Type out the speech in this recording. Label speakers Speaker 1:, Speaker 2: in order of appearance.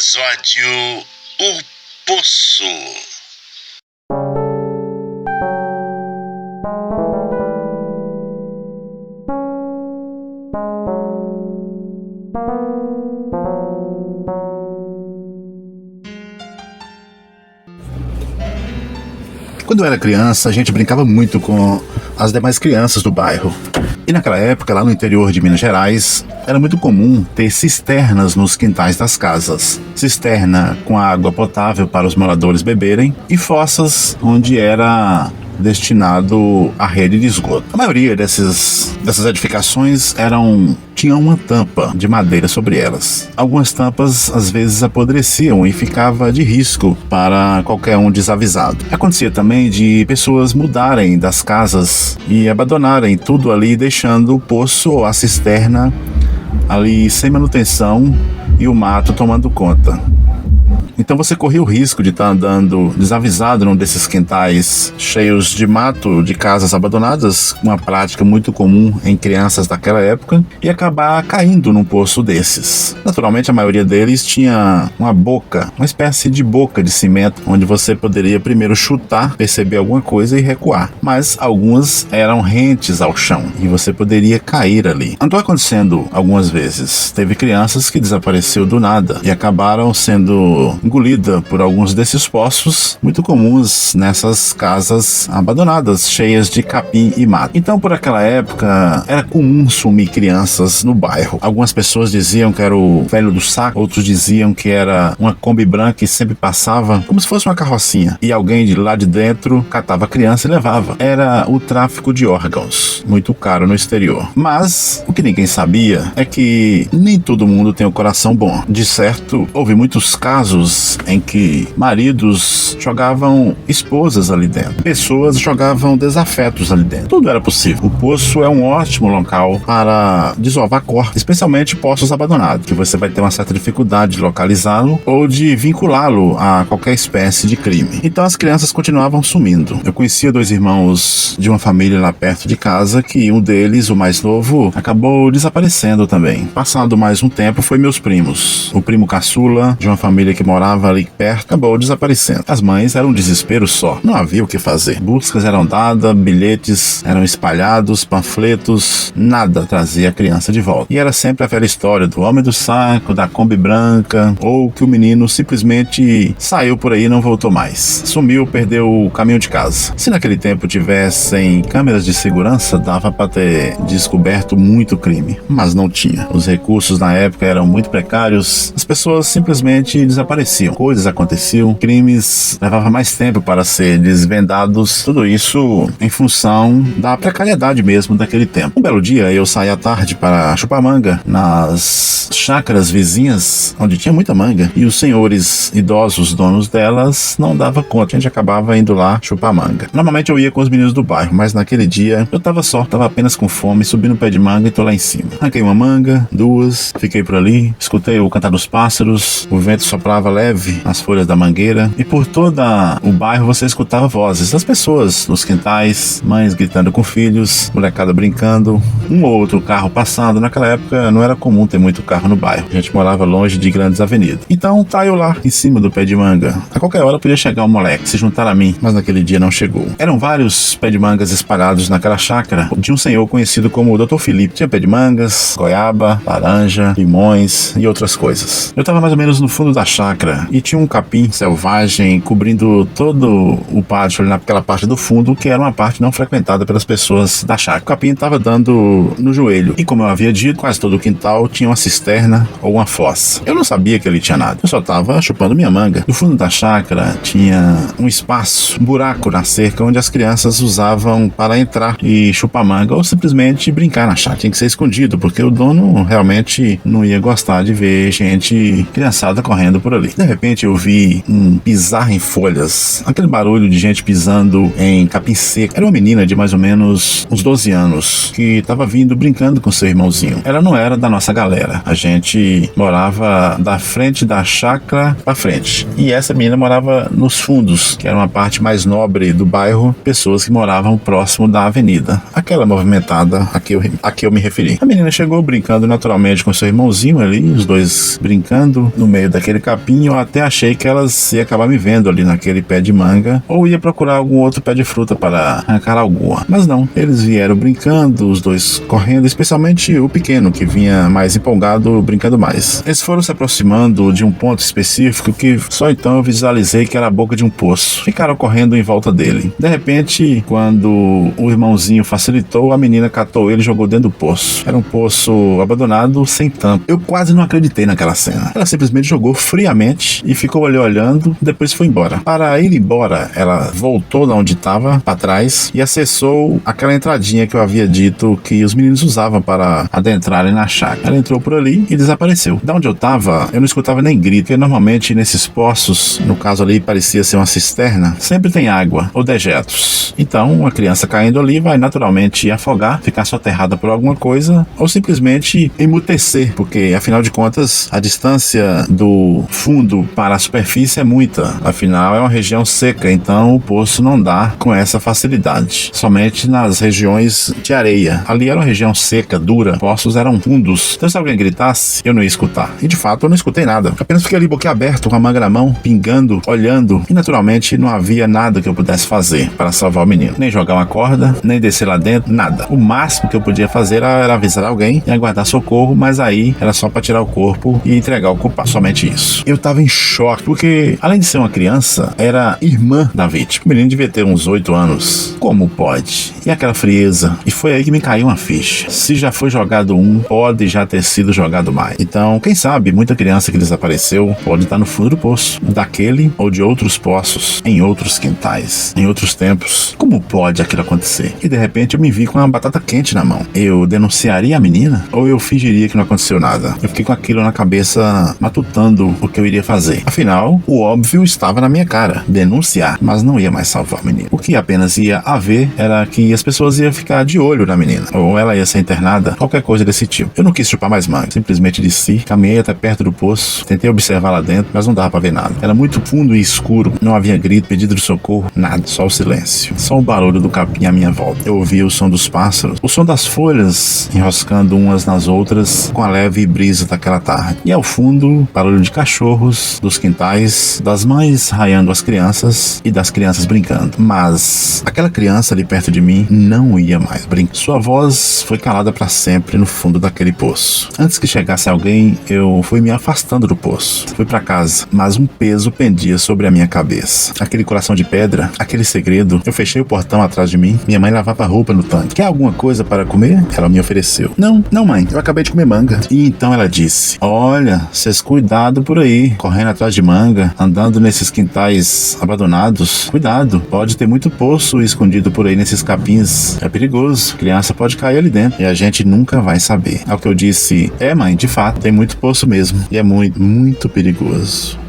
Speaker 1: episódio O Poço.
Speaker 2: Quando eu era criança, a gente brincava muito com as demais crianças do bairro. E naquela época, lá no interior de Minas Gerais, era muito comum ter cisternas nos quintais das casas. Cisterna com água potável para os moradores beberem e fossas onde era destinado à rede de esgoto. A maioria dessas edificações tinham uma tampa de madeira sobre elas. Algumas tampas às vezes apodreciam e ficava de risco para qualquer um desavisado. Acontecia também de pessoas mudarem das casas e abandonarem tudo ali, deixando o poço ou a cisterna ali sem manutenção e o mato tomando conta. Então você corria o risco de estar andando desavisado num desses quintais cheios de mato, de casas abandonadas, uma prática muito comum em crianças daquela época, e acabar caindo num poço desses. Naturalmente, a maioria deles tinha uma espécie de boca de cimento, onde você poderia primeiro chutar, perceber alguma coisa e recuar. Mas algumas eram rentes ao chão, e você poderia cair ali. Andou acontecendo algumas vezes. Teve crianças que desapareceram do nada e acabaram sendo engolida por alguns desses poços muito comuns nessas casas abandonadas, cheias de capim e mato. Então, por aquela época, era comum sumir crianças no bairro. Algumas pessoas diziam que era o velho do saco, outros diziam que era uma Kombi branca que sempre passava como se fosse uma carrocinha, e alguém de lá de dentro catava a criança e levava. Era o tráfico de órgãos, muito caro no exterior. Mas o que ninguém sabia é que nem todo mundo tem o coração bom. De certo, houve muitos casos em que maridos jogavam esposas ali dentro, pessoas jogavam desafetos ali dentro. Tudo era possível. O poço é um ótimo local para desovar corpos, especialmente poços abandonados, que você vai ter uma certa dificuldade de localizá-lo ou de vinculá-lo a qualquer espécie de crime. Então as crianças continuavam sumindo. Eu conhecia dois irmãos de uma família lá perto de casa, que um deles, o mais novo, acabou desaparecendo também. Passado mais um tempo, foi meus primos. O primo caçula, de uma família que morava ali perto, acabou desaparecendo. As mães eram um desespero só. Não havia o que fazer. Buscas eram dadas, bilhetes eram espalhados, panfletos, nada trazia a criança de volta. E era sempre a velha história do homem do saco, da Kombi branca, ou que o menino simplesmente saiu por aí e não voltou mais. Sumiu, perdeu o caminho de casa. Se naquele tempo tivessem câmeras de segurança, dava para ter descoberto muito crime. Mas não tinha. Os recursos na época eram muito precários. As pessoas simplesmente desapareciam. Coisas aconteciam, crimes levavam mais tempo para ser desvendados, tudo isso em função da precariedade mesmo daquele tempo. Um belo dia eu saí à tarde para chupar manga nas chácaras vizinhas, onde tinha muita manga, e os senhores idosos, donos delas, não davam conta. A gente acabava indo lá chupar manga. Normalmente eu ia com os meninos do bairro, mas naquele dia eu tava apenas com fome, subi no pé de manga e tô lá em cima. Arranquei uma manga, duas, fiquei por ali, escutei o cantar dos pássaros, o vento soprava leve nas folhas da mangueira, e por todo o bairro você escutava vozes das pessoas nos quintais, mães gritando com filhos, molecada brincando, um ou outro carro passando. Naquela época não era comum ter muito carro no bairro, a gente morava longe de grandes avenidas. Então tá eu lá em cima do pé de manga. A qualquer hora podia chegar um moleque, se juntar a mim, mas naquele dia não chegou. Eram vários pé de mangas espalhados naquela chácara de um senhor conhecido como o Dr. Felipe. Tinha pé de mangas, goiaba, laranja, limões e outras coisas. Eu tava mais ou menos no fundo da chácara e tinha um capim selvagem cobrindo todo o pátio ali naquela parte do fundo, que era uma parte não frequentada pelas pessoas da chácara. O capim estava dando no joelho, e como eu havia dito, quase todo o quintal tinha uma cisterna ou uma fossa. Eu não sabia que ali tinha nada, eu só estava chupando minha manga. No fundo da chácara tinha um espaço, um buraco na cerca, onde as crianças usavam para entrar e chupar manga ou simplesmente brincar na chácara. Tinha que ser escondido, porque o dono realmente não ia gostar de ver gente criançada correndo por ali. De repente eu vi um pisar em folhas, aquele barulho de gente pisando em capim seco. Era uma menina de mais ou menos uns 12 anos que estava vindo brincando com seu irmãozinho. Ela não era da nossa galera. A gente morava da frente da chácara pra frente. E essa menina morava nos fundos, que era uma parte mais nobre do bairro, pessoas que moravam próximo da avenida. Aquela movimentada a que eu me referi. A menina chegou brincando naturalmente com seu irmãozinho ali, os dois brincando no meio daquele capim. Eu até achei que elas iam acabar me vendo ali naquele pé de manga, ou ia procurar algum outro pé de fruta para arrancar alguma. Mas não, eles vieram brincando, os dois correndo, especialmente o pequeno, que vinha mais empolgado, brincando mais. Eles foram se aproximando de um ponto específico que só então eu visualizei que era a boca de um poço. Ficaram correndo em volta dele. De repente, quando o irmãozinho facilitou, a menina catou ele e jogou dentro do poço. Era um poço abandonado, sem tampa. Eu quase não acreditei naquela cena. Ela simplesmente jogou friamente e ficou ali olhando, depois foi embora. Para ir embora, ela voltou de onde estava, para trás, e acessou aquela entradinha que eu havia dito que os meninos usavam para adentrarem na chácara. Ela entrou por ali e desapareceu. Da onde eu estava, eu não escutava nem grito, porque normalmente nesses poços, no caso ali parecia ser uma cisterna, sempre tem água ou dejetos. Então, uma criança caindo ali vai naturalmente afogar, ficar soterrada por alguma coisa, ou simplesmente emutecer, porque afinal de contas, a distância do fundo para a superfície é muita. Afinal, é uma região seca, então o poço não dá com essa facilidade. Somente nas regiões de areia. Ali era uma região seca, dura, poços eram fundos. Então, se alguém gritasse, eu não ia escutar. E de fato, eu não escutei nada. Apenas fiquei ali boquiaberto, com a manga na mão, pingando, olhando, e naturalmente não havia nada que eu pudesse fazer para salvar o menino. Nem jogar uma corda, nem descer lá dentro, nada. O máximo que eu podia fazer era avisar alguém e aguardar socorro, mas aí era só para tirar o corpo e entregar o culpado. Somente isso. Eu tava em choque, porque além de ser uma criança, era irmã da vítima. O menino devia ter uns 8 anos. Como pode? E aquela frieza? E foi aí que me caiu uma ficha. Se já foi jogado um, pode já ter sido jogado mais. Então, quem sabe, muita criança que desapareceu pode estar no fundo do poço, daquele ou de outros poços, em outros quintais, em outros tempos. Como pode aquilo acontecer? E de repente eu me vi com uma batata quente na mão. Eu denunciaria a menina? Ou eu fingiria que não aconteceu nada? Eu fiquei com aquilo na cabeça, matutando o que eu iria fazer. Afinal, o óbvio estava na minha cara. Denunciar, mas não ia mais salvar a menina. O que apenas ia haver era que as pessoas iam ficar de olho na menina. Ou ela ia ser internada, qualquer coisa desse tipo. Eu não quis chupar mais manga. Simplesmente desci, caminhei até perto do poço, tentei observar lá dentro, mas não dava pra ver nada. Era muito fundo e escuro, não havia grito, pedido de socorro, nada, só o silêncio. Só o barulho do capim à minha volta. Eu ouvia o som dos pássaros, o som das folhas enroscando umas nas outras com a leve brisa daquela tarde. E ao fundo, barulho de cachorros, dos quintais, das mães raiando as crianças e das crianças brincando. Mas aquela criança ali perto de mim não ia mais brincar. Sua voz foi calada para sempre no fundo daquele poço. Antes que chegasse alguém, eu fui me afastando do poço. Fui para casa, mas um peso pendia sobre a minha cabeça. Aquele coração de pedra, aquele segredo. Eu fechei o portão atrás de mim. Minha mãe lavava roupa no tanque. Quer alguma coisa para comer? Ela me ofereceu. Não mãe, eu acabei de comer manga. E então ela disse: olha, vocês cuidado por aí, correndo atrás de manga, andando nesses quintais abandonados. Cuidado, pode ter muito poço escondido por aí nesses capins. É perigoso, criança pode cair ali dentro e a gente nunca vai saber. Ao que eu disse: é mãe, de fato, tem muito poço mesmo e é muito, muito perigoso.